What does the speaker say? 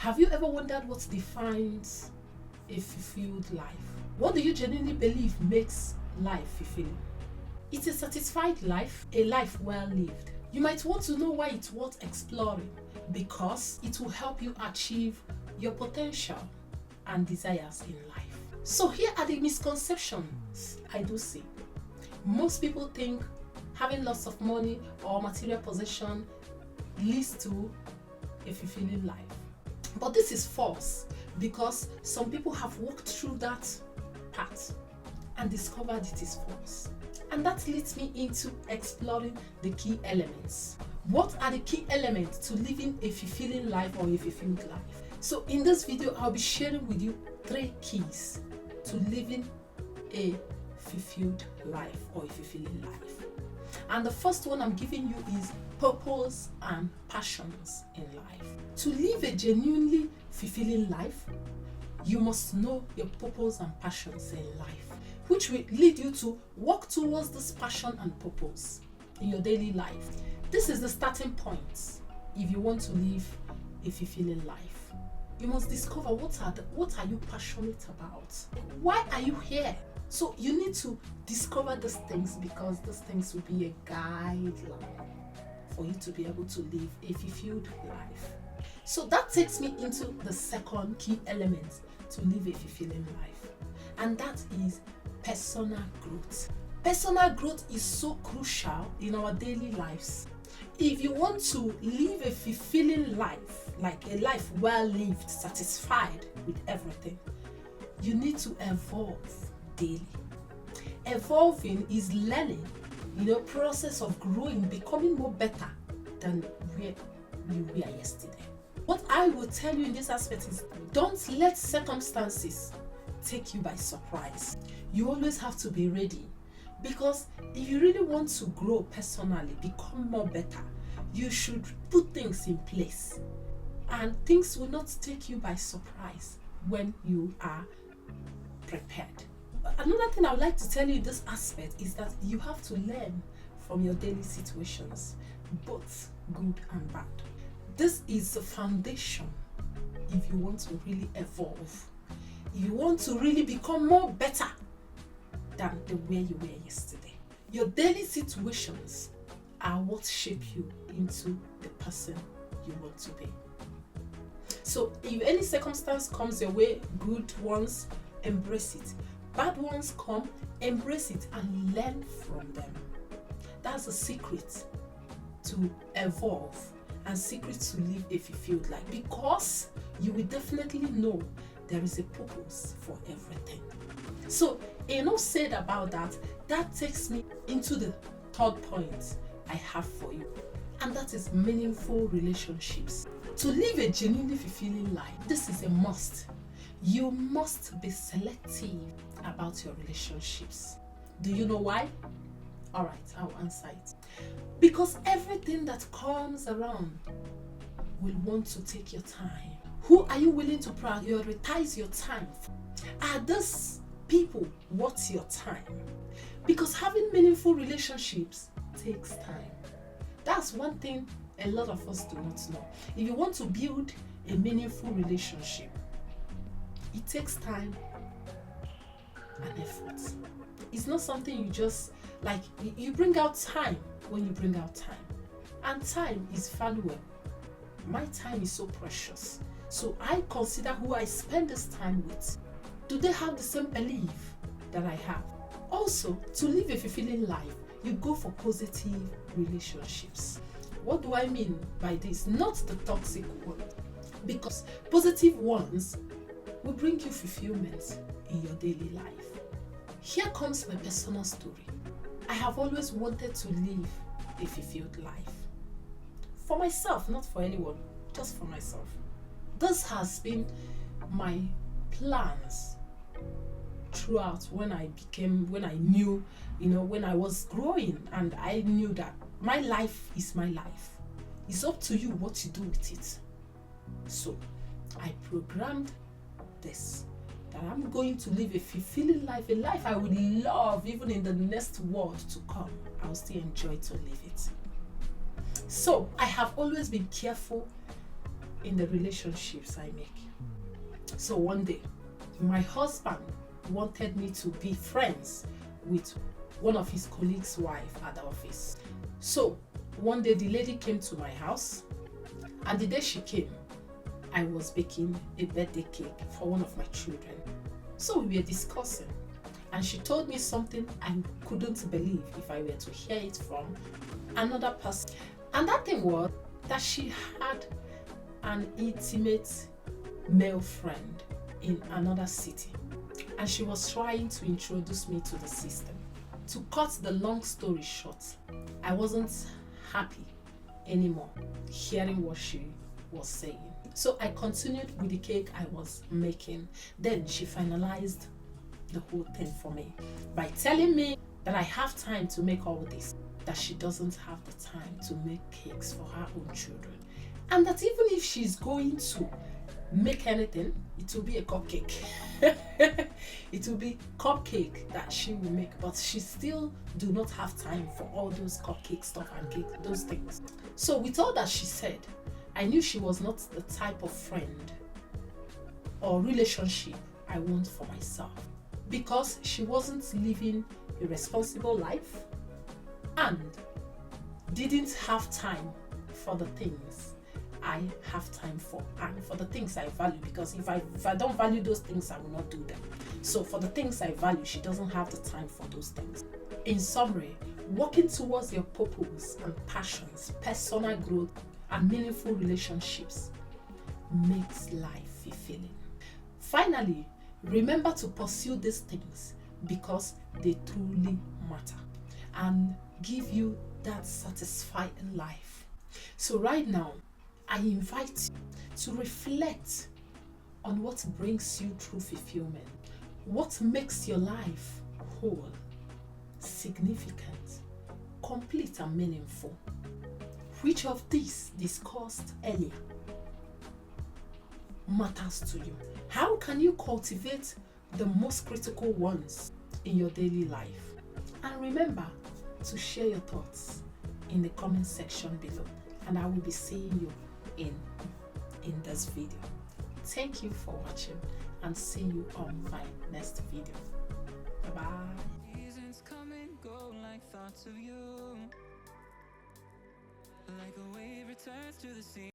Have you ever wondered what defines a fulfilled life? What do you genuinely believe makes life fulfilling? It's a satisfied life, a life well lived. You might want to know why it's worth exploring, because it will help you achieve your potential and desires in life. So here are the misconceptions I do see. Most people think having lots of money or material possession leads to a fulfilling life. But this is false, because some people have walked through that path and discovered it is false. And that leads me into exploring the key elements. What are the key elements to living a fulfilling life or a fulfilled life? So in this video, I'll be sharing with you 3 keys to living a fulfilled life or a fulfilling life. And the first one I'm giving you is purpose and passions in life. To live a genuinely fulfilling life, you must know your purpose and passions in life, which will lead you to work towards this passion and purpose in your daily life. This is the starting point if you want to live a fulfilling life. You must discover what are you passionate about? Why are you here? So you need to discover these things, because these things will be a guideline for you to be able to live a fulfilled life. So that takes me into the second key element to live a fulfilling life, and that is personal growth. Personal growth is so crucial in our daily lives. If you want to live a fulfilling life, like a life well lived, satisfied with everything, you need to evolve daily. Evolving is learning, process of growing, becoming more better than where you were yesterday. What I will tell you in this aspect is, don't let circumstances take you by surprise. You always have to be ready, because if you really want to grow personally, become more better, you should put things in place, and things will not take you by surprise when you are prepared. Another thing I would like to tell you in this aspect is that you have to learn from your daily situations, both good and bad. This is the foundation if you want to really evolve, if you want to really become more better than the way you were yesterday. Your daily situations are what shape you into the person you want to be. So if any circumstance comes your way, good ones, embrace it. Bad ones come, embrace it and learn from them. That's the secret to evolve and secret to live a fulfilled life, because you will definitely know there is a purpose for everything. So, enough said about that. That takes me into the third point I have for you, and that is meaningful relationships. To live a genuinely fulfilling life, this is a must. You must be selective about your relationships. Do you know why? All right, I'll answer it. Because everything that comes around will want to take your time. Who are you willing to prioritize your time for? Are these people worth your time? Because having meaningful relationships takes time. That's one thing a lot of us do not know. If you want to build a meaningful relationship, it takes time and effort. It's not something you just you bring out time when you bring out time, and time is valuable. My time is so precious, so I consider who I spend this time with. Do they have the same belief that I have? Also, to live a fulfilling life, you go for positive relationships. What do I mean by this? Not the toxic one, because positive ones will bring you fulfillment in your daily life. Here comes my personal story. I have always wanted to live a fulfilled life. For myself, not for anyone, just for myself. This has been my plans throughout when I knew, when I was growing, and I knew that my life is my life. It's up to you what you do with it. So I programmed this, that I'm going to live a fulfilling life, a life I would love even in the next world to come. I'll still enjoy to live it. So I have always been careful in the relationships I make. So one day, my husband wanted me to be friends with one of his colleagues' wife at the office. So one day the lady came to my house, and the day she came, I was baking a birthday cake for one of my children. So we were discussing, and she told me something I couldn't believe if I were to hear it from another person. And that thing was that she had an intimate male friend in another city, and she was trying to introduce me to the system. To cut the long story short, I wasn't happy anymore hearing what she was saying. So I continued with the cake I was making. Then she finalized the whole thing for me by telling me that I have time to make all this, that she doesn't have the time to make cakes for her own children, and that even if she's going to make anything, it will be a cupcake. It will be cupcake that she will make, but she still do not have time for all those cupcake stuff and cake, those things. So with all that she said, I knew she was not the type of friend or relationship I want for myself, because she wasn't living a responsible life and didn't have time for the things I have time for, and for the things I value, because if I don't value those things, I will not do them. So for the things I value, she doesn't have the time for those things. In summary, working towards your purpose and passions, personal growth, and meaningful relationships makes life fulfilling. Finally, remember to pursue these things because they truly matter and give you that satisfied life. So right now, I invite you to reflect on what brings you true fulfillment, what makes your life whole, significant, complete, and meaningful. Which of these discussed earlier matters to you? How can you cultivate the most critical ones in your daily life? And remember to share your thoughts in the comment section below, and I will be seeing you in this video. Thank you for watching, and see you on my next video. Bye bye. Seasons come and go like thoughts of you, like a wave returns to the sea.